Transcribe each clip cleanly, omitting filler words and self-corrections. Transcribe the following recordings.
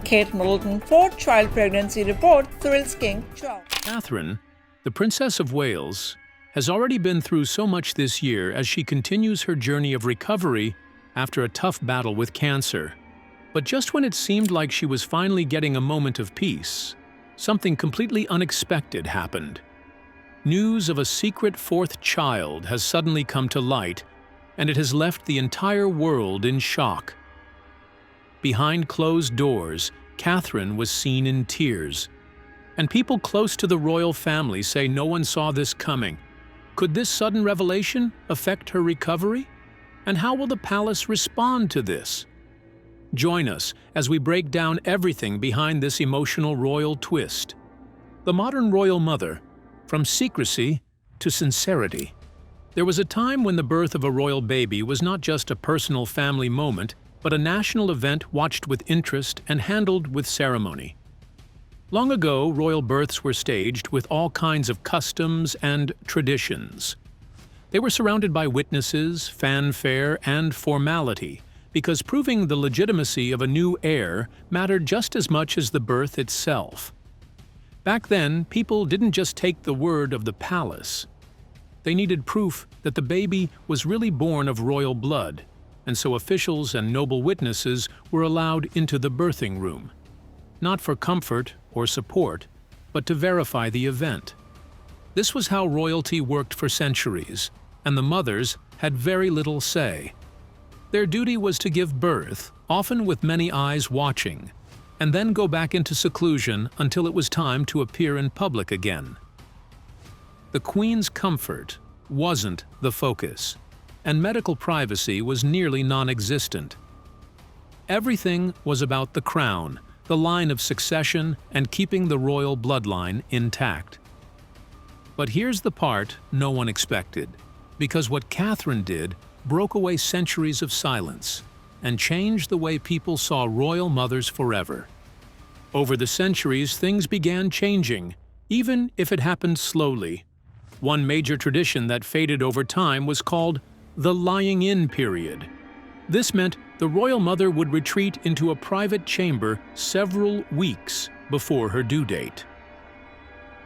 Kate Middleton, fourth child pregnancy report thrills King Charles. Catherine, the Princess of Wales, has already been through so much this year as she continues her journey of recovery after a tough battle with cancer. But just when it seemed like she was finally getting a moment of peace, something completely unexpected happened. News of a secret fourth child has suddenly come to light, and it has left the entire world in shock. Behind closed doors, Catherine was seen in tears, and people close to the royal family say no one saw this coming. Could this sudden revelation affect her recovery? And how will the palace respond to this? Join us as we break down everything behind this emotional royal twist. The modern royal mother, from secrecy to sincerity. There was a time when the birth of a royal baby was not just a personal family moment, but a national event watched with interest and handled with ceremony. Long ago, royal births were staged with all kinds of customs and traditions. They were surrounded by witnesses, fanfare, and formality, because proving the legitimacy of a new heir mattered just as much as the birth itself. Back then, people didn't just take the word of the palace. They needed proof that the baby was really born of royal blood, and so officials and noble witnesses were allowed into the birthing room, not for comfort or support, but to verify the event. This was how royalty worked for centuries, and the mothers had very little say. Their duty was to give birth, often with many eyes watching, and then go back into seclusion until it was time to appear in public again. The Queen's comfort wasn't the focus, and medical privacy was nearly non-existent. Everything was about the crown, the line of succession, and keeping the royal bloodline intact. But here's the part no one expected, because what Catherine did broke away centuries of silence and changed the way people saw royal mothers forever. Over the centuries, things began changing, even if it happened slowly. One major tradition that faded over time was called the lying-in period. This meant the royal mother would retreat into a private chamber several weeks before her due date.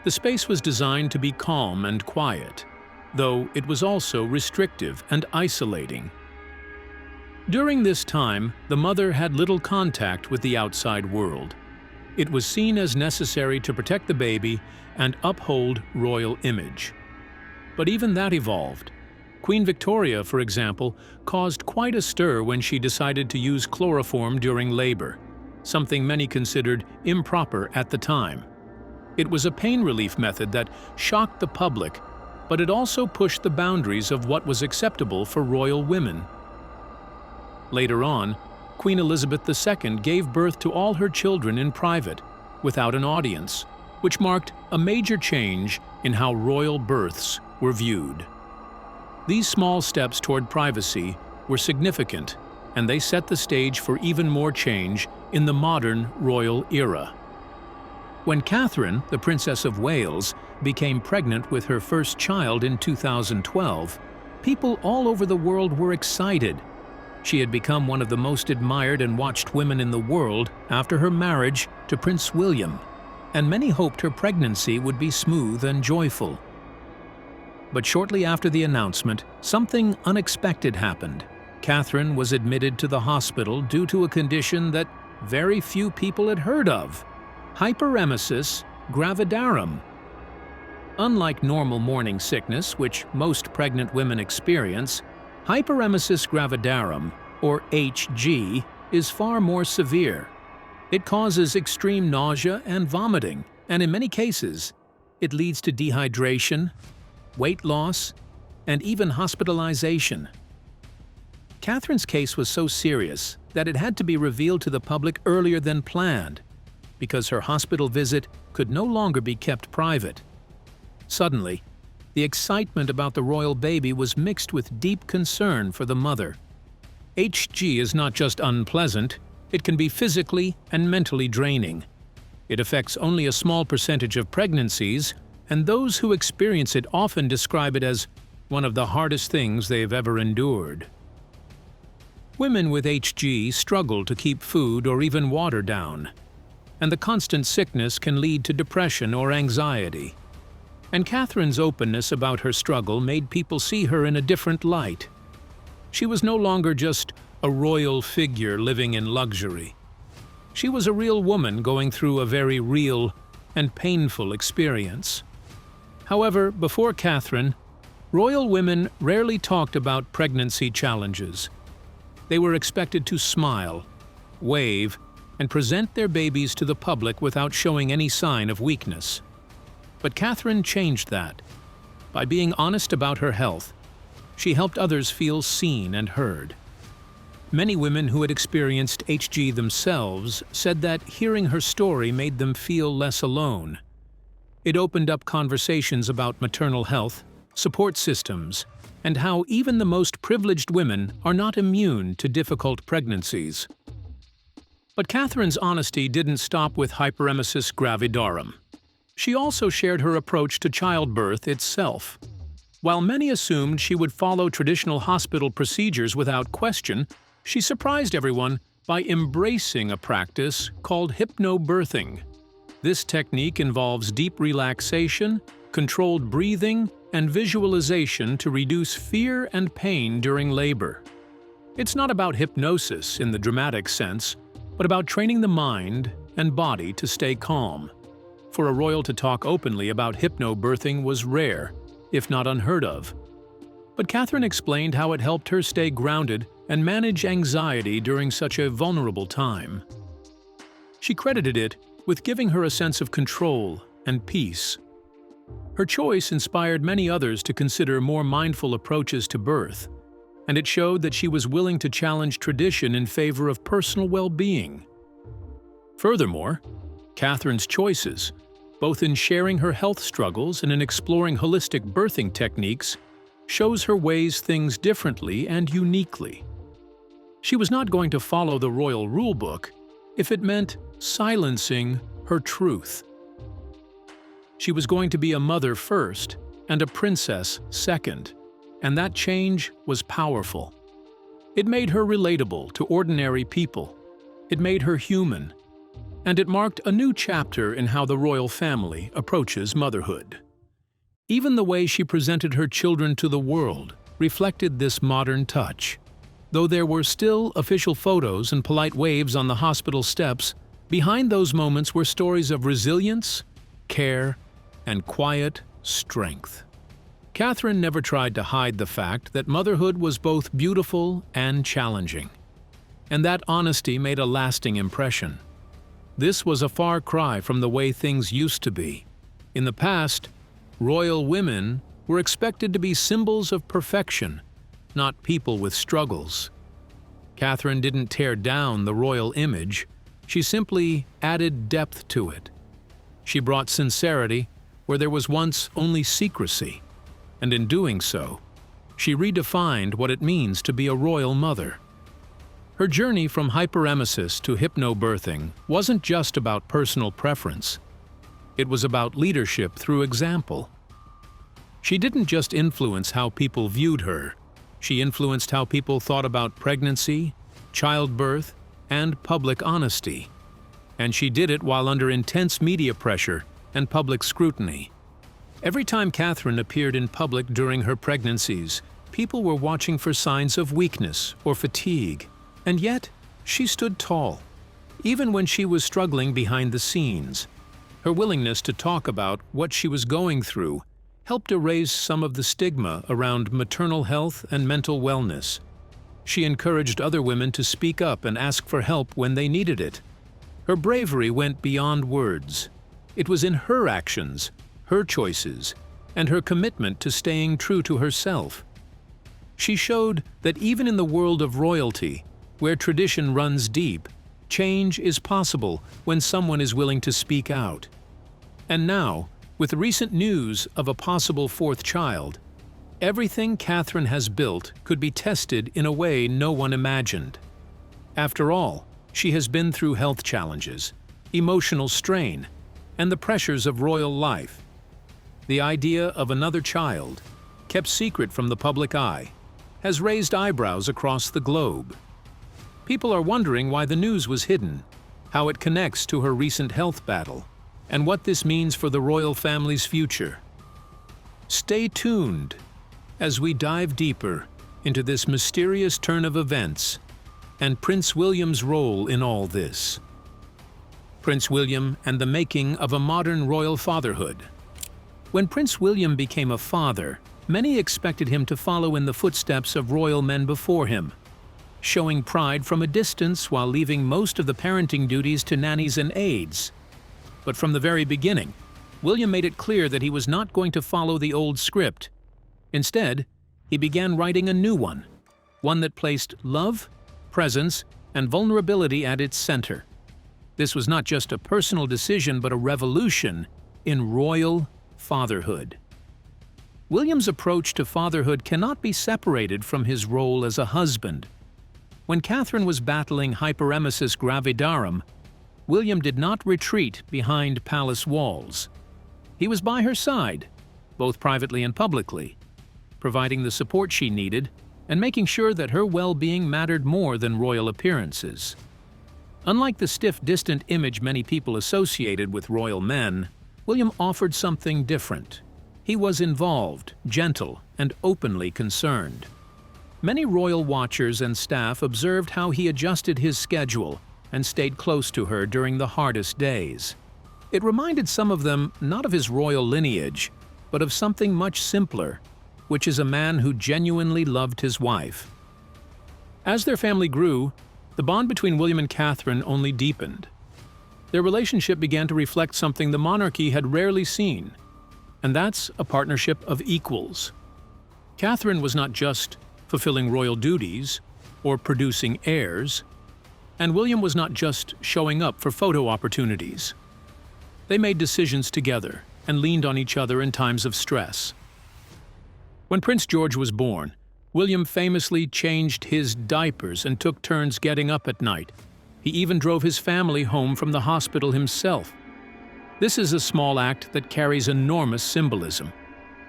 The space was designed to be calm and quiet, though it was also restrictive and isolating. During this time, the mother had little contact with the outside world. It was seen as necessary to protect the baby and uphold royal image. But even that evolved. Queen Victoria, for example, caused quite a stir when she decided to use chloroform during labor, something many considered improper at the time. It was a pain relief method that shocked the public, but it also pushed the boundaries of what was acceptable for royal women. Later on, Queen Elizabeth II gave birth to all her children in private, without an audience, which marked a major change in how royal births were viewed. These small steps toward privacy were significant, and they set the stage for even more change in the modern royal era. When Catherine, the Princess of Wales, became pregnant with her first child in 2012, people all over the world were excited. She had become one of the most admired and watched women in the world after her marriage to Prince William, and many hoped her pregnancy would be smooth and joyful. But shortly after the announcement, something unexpected happened. Catherine was admitted to the hospital due to a condition that very few people had heard of: hyperemesis gravidarum. Unlike normal morning sickness, which most pregnant women experience, hyperemesis gravidarum, or HG, is far more severe. It causes extreme nausea and vomiting, and in many cases, it leads to dehydration, weight loss, and even hospitalization. Catherine's case was so serious that it had to be revealed to the public earlier than planned, because her hospital visit could no longer be kept private. Suddenly, the excitement about the royal baby was mixed with deep concern for the mother. HG is not just unpleasant, it can be physically and mentally draining. It affects only a small percentage of pregnancies, and those who experience it often describe it as one of the hardest things they've ever endured. Women with HG struggle to keep food or even water down. and the constant sickness can lead to depression or anxiety. And Catherine's openness about her struggle made people see her in a different light. She was no longer just a royal figure living in luxury. She was a real woman going through a very real and painful experience. However, before Catherine, royal women rarely talked about pregnancy challenges. They were expected to smile, wave, and present their babies to the public without showing any sign of weakness. But Catherine changed that. By being honest about her health, she helped others feel seen and heard. Many women who had experienced HG themselves said that hearing her story made them feel less alone. It opened up conversations about maternal health, support systems, and how even the most privileged women are not immune to difficult pregnancies. But Catherine's honesty didn't stop with hyperemesis gravidarum. She also shared her approach to childbirth itself. While many assumed she would follow traditional hospital procedures without question, she surprised everyone by embracing a practice called hypnobirthing. This technique involves deep relaxation, controlled breathing, and visualization to reduce fear and pain during labor. It's not about hypnosis in the dramatic sense, but about training the mind and body to stay calm. For a royal to talk openly about hypnobirthing was rare, if not unheard of. But Catherine explained how it helped her stay grounded and manage anxiety during such a vulnerable time. She credited it with giving her a sense of control and peace. Her choice inspired many others to consider more mindful approaches to birth, and it showed that she was willing to challenge tradition in favor of personal well-being. Furthermore, Catherine's choices, both in sharing her health struggles and in exploring holistic birthing techniques, shows her ways things differently and uniquely. She was not going to follow the royal rulebook if it meant silencing her truth. She was going to be a mother first and a princess second, and that change was powerful. It made her relatable to ordinary people. It made her human. And it marked a new chapter in how the royal family approaches motherhood. Even the way she presented her children to the world reflected this modern touch. Though there were still official photos and polite waves on the hospital steps, behind those moments were stories of resilience, care, and quiet strength. Catherine never tried to hide the fact that motherhood was both beautiful and challenging, and that honesty made a lasting impression. This was a far cry from the way things used to be. In the past, royal women were expected to be symbols of perfection, not people with struggles. Catherine didn't tear down the royal image, she simply added depth to it. She brought sincerity where there was once only secrecy, and in doing so, she redefined what it means to be a royal mother. Her journey from hyperemesis to hypnobirthing wasn't just about personal preference. It was about leadership through example. She didn't just influence how people viewed her, she influenced how people thought about pregnancy, childbirth, and public honesty. And she did it while under intense media pressure and public scrutiny. Every time Catherine appeared in public during her pregnancies, people were watching for signs of weakness or fatigue. And yet, she stood tall, even when she was struggling behind the scenes. Her willingness to talk about what she was going through helped erase some of the stigma around maternal health and mental wellness. She encouraged other women to speak up and ask for help when they needed it. Her bravery went beyond words. It was in her actions, her choices, and her commitment to staying true to herself. She showed that even in the world of royalty, where tradition runs deep, change is possible when someone is willing to speak out. And now, with recent news of a possible fourth child, everything Catherine has built could be tested in a way no one imagined. After all, she has been through health challenges, emotional strain, and the pressures of royal life. The idea of another child, kept secret from the public eye, has raised eyebrows across the globe. People are wondering why the news was hidden, how it connects to her recent health battle, and what this means for the royal family's future. Stay tuned as we dive deeper into this mysterious turn of events and Prince William's role in all this. Prince William and the making of a modern royal fatherhood. When Prince William became a father, many expected him to follow in the footsteps of royal men before him, showing pride from a distance while leaving most of the parenting duties to nannies and aides. But from the very beginning, William made it clear that he was not going to follow the old script. Instead, he began writing a new one that placed love, presence, and vulnerability at its center. This was not just a personal decision but a revolution in royal fatherhood. William's approach to fatherhood cannot be separated from his role as a husband. When Catherine was battling hyperemesis gravidarum, William did not retreat behind palace walls. He was by her side, both privately and publicly, providing the support she needed and making sure that her well-being mattered more than royal appearances. Unlike the stiff, distant image many people associated with royal men, William offered something different. He was involved, gentle, and openly concerned. Many royal watchers and staff observed how he adjusted his schedule and stayed close to her during the hardest days. It reminded some of them not of his royal lineage, but of something much simpler, which is a man who genuinely loved his wife. As their family grew, the bond between William and Catherine only deepened. Their relationship began to reflect something the monarchy had rarely seen, and that's a partnership of equals. Catherine was not just fulfilling royal duties or producing heirs, and William was not just showing up for photo opportunities. They made decisions together and leaned on each other in times of stress. When Prince George was born, William famously changed his diapers and took turns getting up at night. He even drove his family home from the hospital himself. This is a small act that carries enormous symbolism,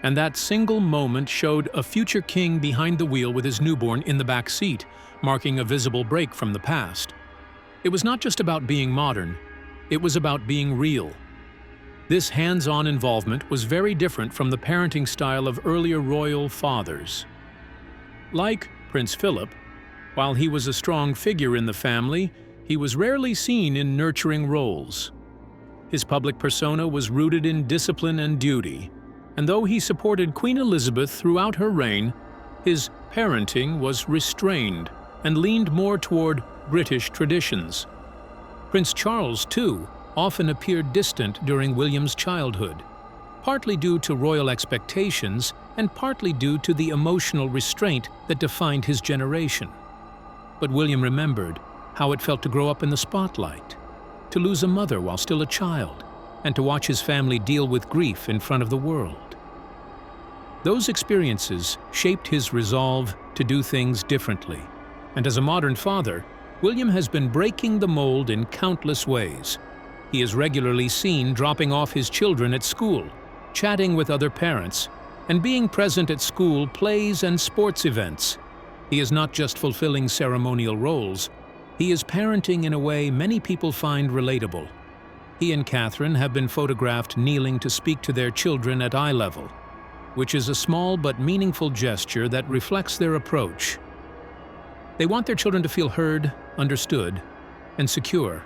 and that single moment showed a future king behind the wheel with his newborn in the back seat, marking a visible break from the past. It was not just about being modern, it was about being real. This hands-on involvement was very different from the parenting style of earlier royal fathers. Like Prince Philip, while he was a strong figure in the family, he was rarely seen in nurturing roles. His public persona was rooted in discipline and duty, and though he supported Queen Elizabeth throughout her reign, his parenting was restrained and leaned more toward British traditions. Prince Charles, too, often appeared distant during William's childhood, partly due to royal expectations and partly due to the emotional restraint that defined his generation. But William remembered how it felt to grow up in the spotlight, to lose a mother while still a child, and to watch his family deal with grief in front of the world. Those experiences shaped his resolve to do things differently, and as a modern father, William has been breaking the mold in countless ways. He is regularly seen dropping off his children at school, chatting with other parents, and being present at school plays and sports events. He is not just fulfilling ceremonial roles, he is parenting in a way many people find relatable. He and Catherine have been photographed kneeling to speak to their children at eye level, which is a small but meaningful gesture that reflects their approach. They want their children to feel heard, understood, and secure.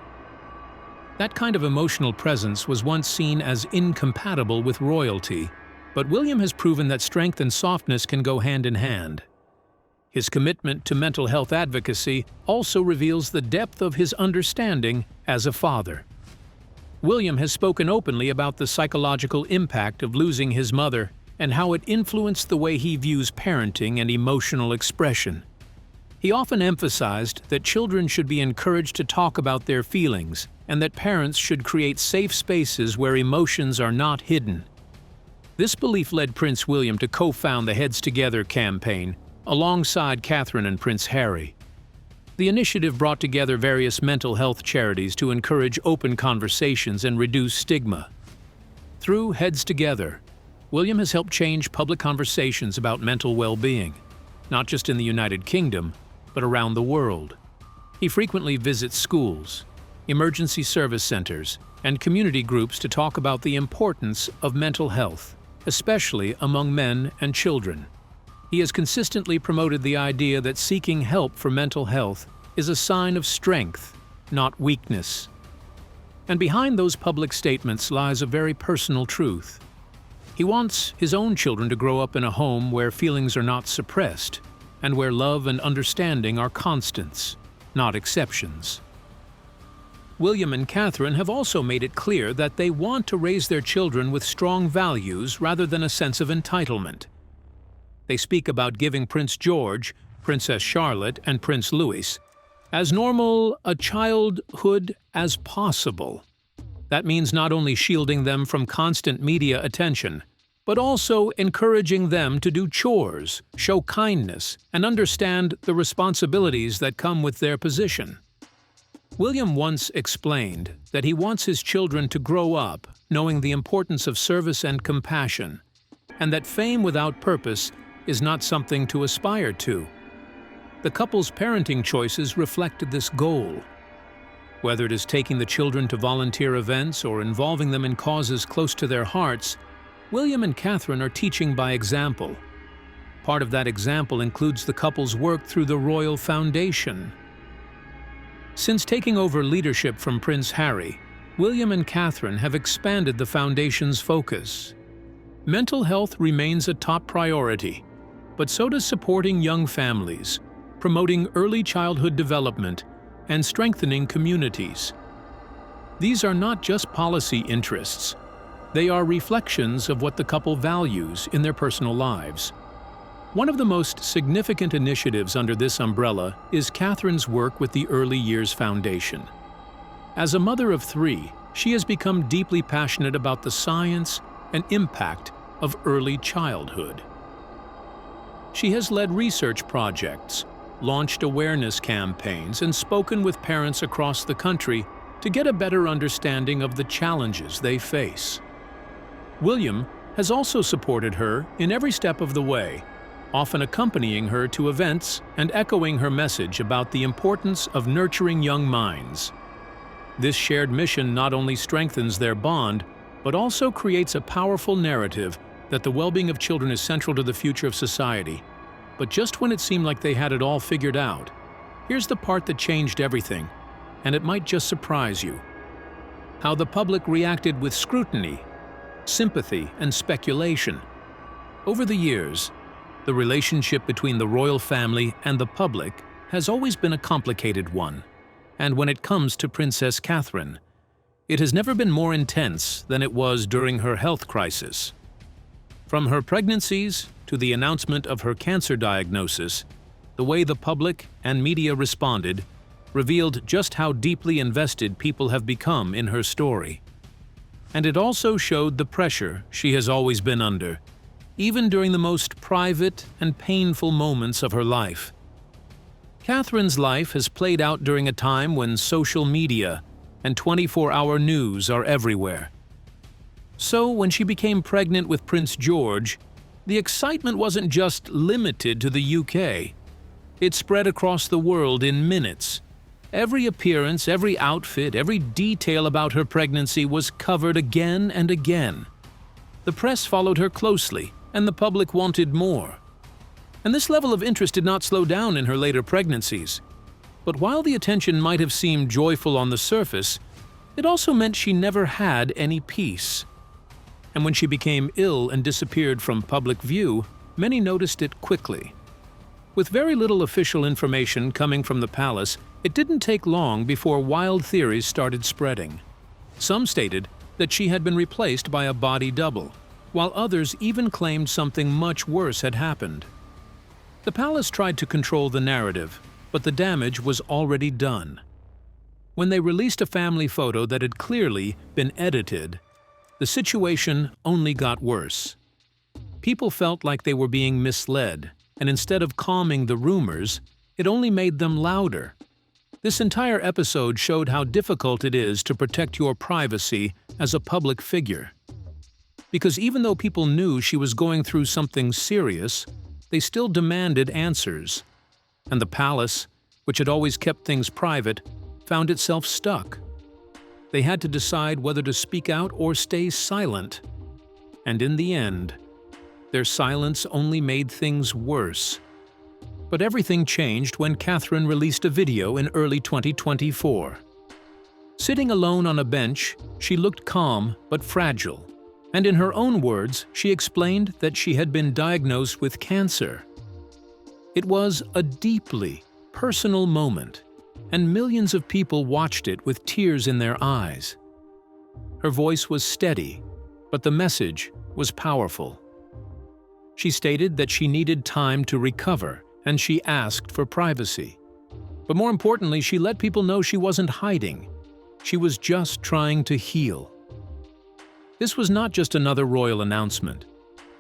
That kind of emotional presence was once seen as incompatible with royalty, but William has proven that strength and softness can go hand in hand. His commitment to mental health advocacy also reveals the depth of his understanding as a father. William has spoken openly about the psychological impact of losing his mother and how it influenced the way he views parenting and emotional expression. He often emphasized that children should be encouraged to talk about their feelings and that parents should create safe spaces where emotions are not hidden. This belief led Prince William to co-found the Heads Together campaign alongside Catherine and Prince Harry. The initiative brought together various mental health charities to encourage open conversations and reduce stigma. Through Heads Together, William has helped change public conversations about mental well-being, not just in the United Kingdom, but around the world. He frequently visits schools, emergency service centers, and community groups to talk about the importance of mental health, especially among men and children. He has consistently promoted the idea that seeking help for mental health is a sign of strength, not weakness. And behind those public statements lies a very personal truth. He wants his own children to grow up in a home where feelings are not suppressed and where love and understanding are constants, not exceptions. William and Catherine have also made it clear that they want to raise their children with strong values rather than a sense of entitlement. They speak about giving Prince George, Princess Charlotte, and Prince Louis as normal a childhood as possible. That means not only shielding them from constant media attention, but also encouraging them to do chores, show kindness, and understand the responsibilities that come with their position. William once explained that he wants his children to grow up knowing the importance of service and compassion, and that fame without purpose is not something to aspire to. The couple's parenting choices reflected this goal. Whether it is taking the children to volunteer events or involving them in causes close to their hearts, William and Catherine are teaching by example. Part of that example includes the couple's work through the Royal Foundation. Since taking over leadership from Prince Harry, William and Catherine have expanded the foundation's focus. Mental health remains a top priority, but so does supporting young families, promoting early childhood development, and strengthening communities. These are not just policy interests. They are reflections of what the couple values in their personal lives. One of the most significant initiatives under this umbrella is Catherine's work with the Early Years Foundation. As a mother of 3, she has become deeply passionate about the science and impact of early childhood. She has led research projects, launched awareness campaigns, and spoken with parents across the country to get a better understanding of the challenges they face. William has also supported her in every step of the way, often accompanying her to events and echoing her message about the importance of nurturing young minds. This shared mission not only strengthens their bond, but also creates a powerful narrative that the well-being of children is central to the future of society. But just when it seemed like they had it all figured out, here's the part that changed everything, and it might just surprise you. How the public reacted with scrutiny, sympathy, and speculation. Over the years, the relationship between the royal family and the public has always been a complicated one, and when it comes to Princess Catherine, it has never been more intense than it was during her health crisis. From her pregnancies to the announcement of her cancer diagnosis, the way the public and media responded revealed just how deeply invested people have become in her story. And it also showed the pressure she has always been under, even during the most private and painful moments of her life. Catherine's life has played out during a time when social media and 24-hour news are everywhere. So when she became pregnant with Prince George, the excitement wasn't just limited to the UK. It spread across the world in minutes. Every appearance, every outfit, every detail about her pregnancy was covered again and again. The press followed her closely, and the public wanted more. And this level of interest did not slow down in her later pregnancies. But while the attention might have seemed joyful on the surface, it also meant she never had any peace. And when she became ill and disappeared from public view, many noticed it quickly. With very little official information coming from the palace, it didn't take long before wild theories started spreading. Some stated that she had been replaced by a body double, while others even claimed something much worse had happened. The palace tried to control the narrative, but the damage was already done. When they released a family photo that had clearly been edited, the situation only got worse. People felt like they were being misled, and instead of calming the rumors, it only made them louder. This entire episode showed how difficult it is to protect your privacy as a public figure. Because even though people knew she was going through something serious, they still demanded answers. And the palace, which had always kept things private, found itself stuck. they had to decide whether to speak out or stay silent. And in the end, their silence only made things worse. But everything changed when Catherine released a video in early 2024. Sitting alone on a bench, she looked calm but fragile. And in her own words, she explained that she had been diagnosed with cancer. It was a deeply personal moment, and millions of people watched it with tears in their eyes. Her voice was steady, but the message was powerful. She stated that she needed time to recover, and she asked for privacy. But more importantly, she let people know she wasn't hiding. She was just trying to heal. This was not just another royal announcement.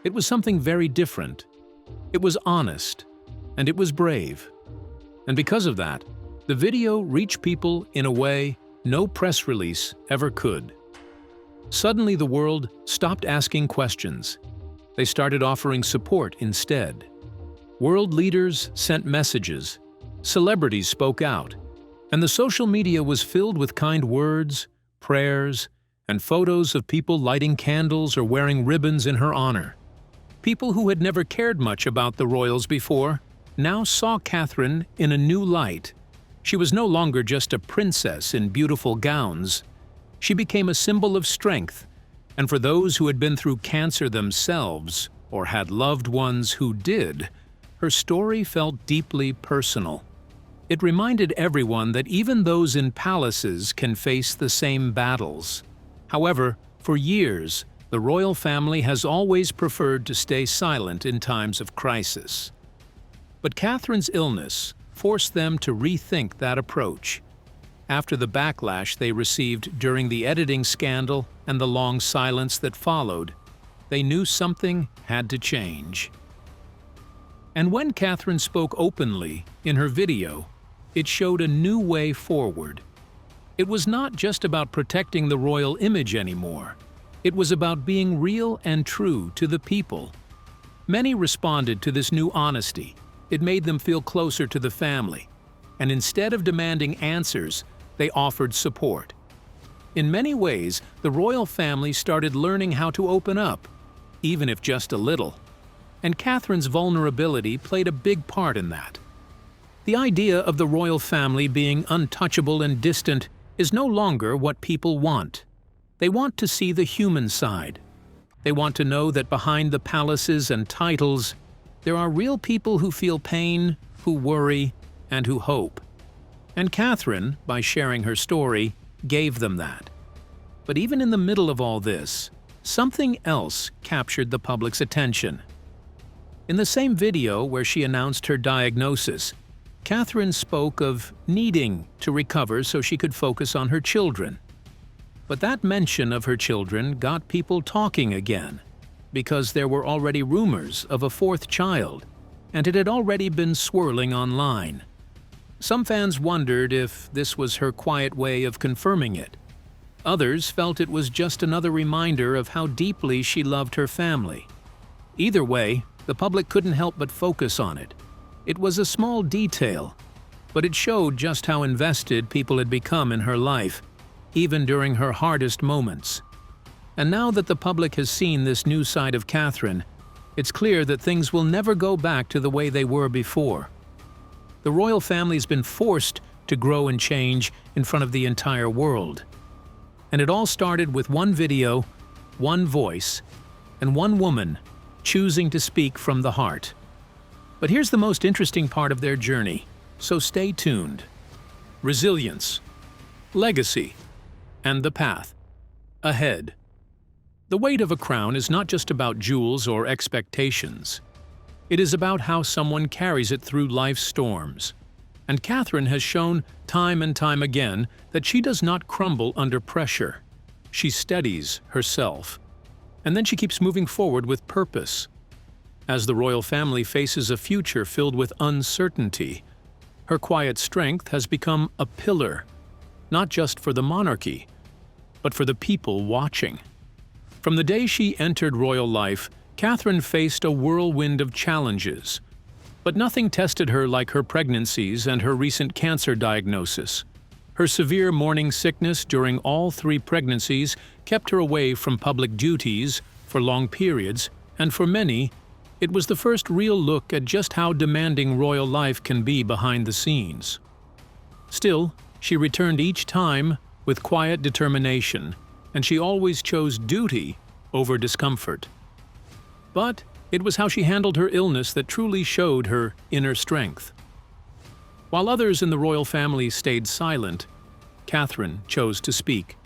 It was something very different. It was honest, and it was brave. And because of that, the video reached people in a way no press release ever could. Suddenly, the world stopped asking questions. They started offering support instead. World leaders sent messages, celebrities spoke out, and the social media was filled with kind words, prayers, and photos of people lighting candles or wearing ribbons in her honor. People who had never cared much about the royals before now saw Catherine in a new light. She was no longer just a princess in beautiful gowns. She became a symbol of strength, and for those who had been through cancer themselves or had loved ones who did, her story felt deeply personal. It reminded everyone that even those in palaces can face the same battles. However, for years, the royal family has always preferred to stay silent in times of crisis. But Catherine's illness forced them to rethink that approach. After the backlash they received during the editing scandal and the long silence that followed, they knew something had to change. And when Catherine spoke openly in her video, it showed a new way forward. It was not just about protecting the royal image anymore. It was about being real and true to the people. Many responded to this new honesty. It made them feel closer to the family. And instead of demanding answers, they offered support. In many ways, the royal family started learning how to open up, even if just a little. And Catherine's vulnerability played a big part in that. The idea of the royal family being untouchable and distant is no longer what people want. They want to see the human side. They want to know that behind the palaces and titles, there are real people who feel pain, who worry, and who hope. And Catherine, by sharing her story, gave them that. But even in the middle of all this, something else captured the public's attention. In the same video where she announced her diagnosis, Catherine spoke of needing to recover so she could focus on her children. But that mention of her children got people talking again, because there were already rumors of a fourth child, and it had already been swirling online. Some fans wondered if this was her quiet way of confirming it. Others felt it was just another reminder of how deeply she loved her family. Either way, the public couldn't help but focus on it. It was a small detail, but it showed just how invested people had become in her life, even during her hardest moments. And now that the public has seen this new side of Catherine, it's clear that things will never go back to the way they were before. The royal family's been forced to grow and change in front of the entire world. And it all started with one video, one voice, and one woman choosing to speak from the heart. But here's the most interesting part of their journey, so stay tuned. Resilience, legacy, and the path ahead. The weight of a crown is not just about jewels or expectations. It is about how someone carries it through life's storms. And Catherine has shown time and time again that she does not crumble under pressure. She steadies herself. And then she keeps moving forward with purpose. As the royal family faces a future filled with uncertainty, her quiet strength has become a pillar, not just for the monarchy, but for the people watching. From the day she entered royal life, Catherine faced a whirlwind of challenges. But nothing tested her like her pregnancies and her recent cancer diagnosis. Her severe morning sickness during all 3 pregnancies kept her away from public duties for long periods, and for many, it was the first real look at just how demanding royal life can be behind the scenes. Still, she returned each time with quiet determination, and she always chose duty over discomfort. But it was how she handled her illness that truly showed her inner strength. While others in the royal family stayed silent, Catherine chose to speak.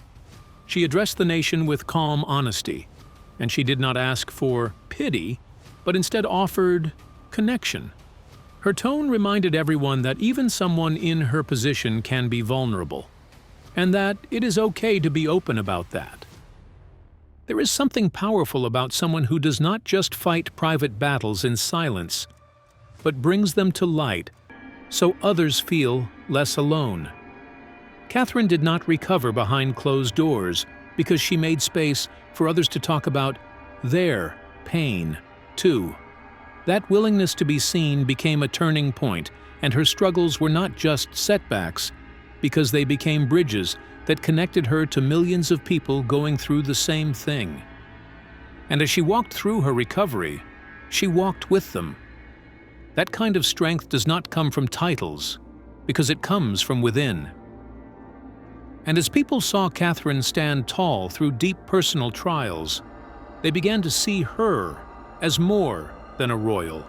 She addressed the nation with calm honesty, and she did not ask for pity, but instead offered connection. Her tone reminded everyone that even someone in her position can be vulnerable, and that it is okay to be open about that. There is something powerful about someone who does not just fight private battles in silence, but brings them to light so others feel less alone. Catherine did not recover behind closed doors because she made space for others to talk about their pain, too. That willingness to be seen became a turning point, and her struggles were not just setbacks, because they became bridges that connected her to millions of people going through the same thing. And as she walked through her recovery, she walked with them. That kind of strength does not come from titles, because it comes from within. And as people saw Catherine stand tall through deep personal trials, they began to see her as more than a royal.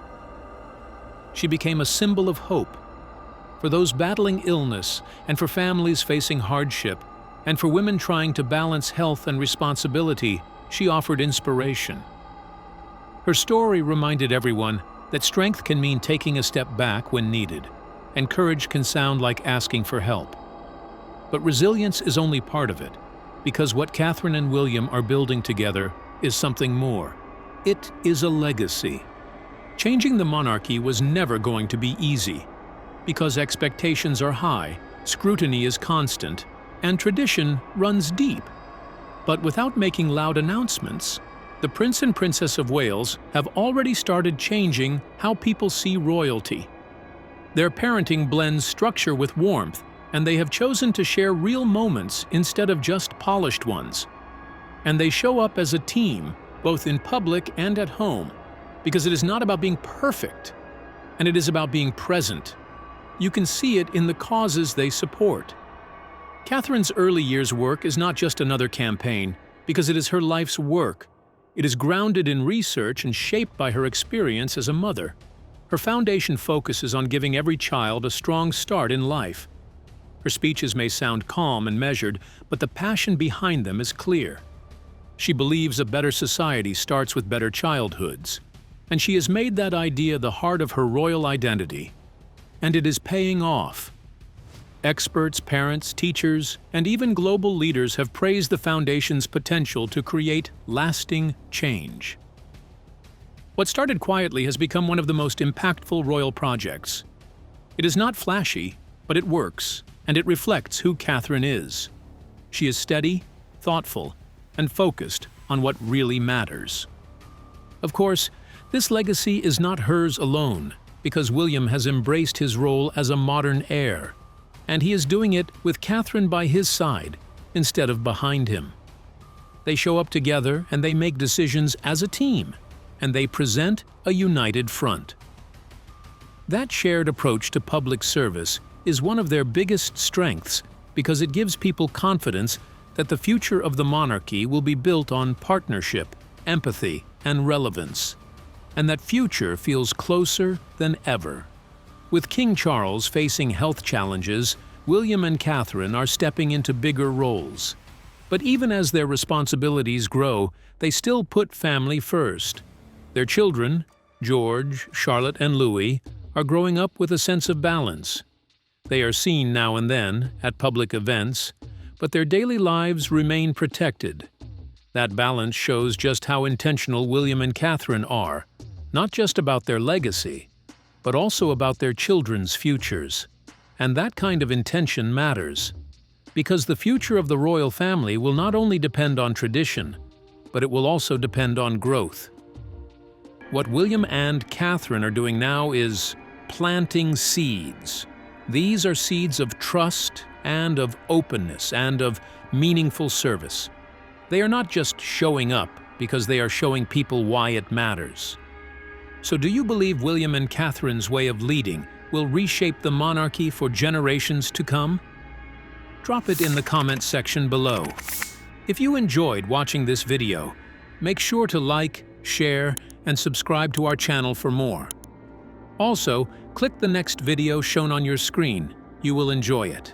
She became a symbol of hope for those battling illness, and for families facing hardship, and for women trying to balance health and responsibility. She offered inspiration. Her story reminded everyone that strength can mean taking a step back when needed, and courage can sound like asking for help. But resilience is only part of it, because what Catherine and William are building together is something more. It is a legacy. Changing the monarchy was never going to be easy, because expectations are high, scrutiny is constant, and tradition runs deep. But without making loud announcements, the Prince and Princess of Wales have already started changing how people see royalty. Their parenting blends structure with warmth, and they have chosen to share real moments instead of just polished ones. And they show up as a team, both in public and at home, because it is not about being perfect, and it is about being present. You can see it in the causes they support. Catherine's early years' work is not just another campaign, because it is her life's work. It is grounded in research and shaped by her experience as a mother. Her foundation focuses on giving every child a strong start in life. Her speeches may sound calm and measured, but the passion behind them is clear. She believes a better society starts with better childhoods, and she has made that idea the heart of her royal identity. And it is paying off. Experts, parents, teachers, and even global leaders have praised the Foundation's potential to create lasting change. What started quietly has become one of the most impactful royal projects. It is not flashy, but it works, and it reflects who Catherine is. She is steady, thoughtful, and focused on what really matters. Of course, this legacy is not hers alone, because William has embraced his role as a modern heir, and he is doing it with Catherine by his side instead of behind him. They show up together and they make decisions as a team, and they present a united front. That shared approach to public service is one of their biggest strengths, because it gives people confidence that the future of the monarchy will be built on partnership, empathy, and relevance, and that future feels closer than ever. With King Charles facing health challenges, William and Catherine are stepping into bigger roles. But even as their responsibilities grow, they still put family first. Their children, George, Charlotte, and Louis, are growing up with a sense of balance. They are seen now and then at public events, but their daily lives remain protected. That balance shows just how intentional William and Catherine are, not just about their legacy, but also about their children's futures. And that kind of intention matters, because the future of the royal family will not only depend on tradition, but it will also depend on growth. What William and Catherine are doing now is planting seeds. These are seeds of trust, and of openness and of meaningful service. They are not just showing up because they are showing people why it matters. So do you believe William and Catherine's way of leading will reshape the monarchy for generations to come? Drop it in the comment section below. If you enjoyed watching this video, make sure to like, share, and subscribe to our channel for more. Also, click the next video shown on your screen. You will enjoy it.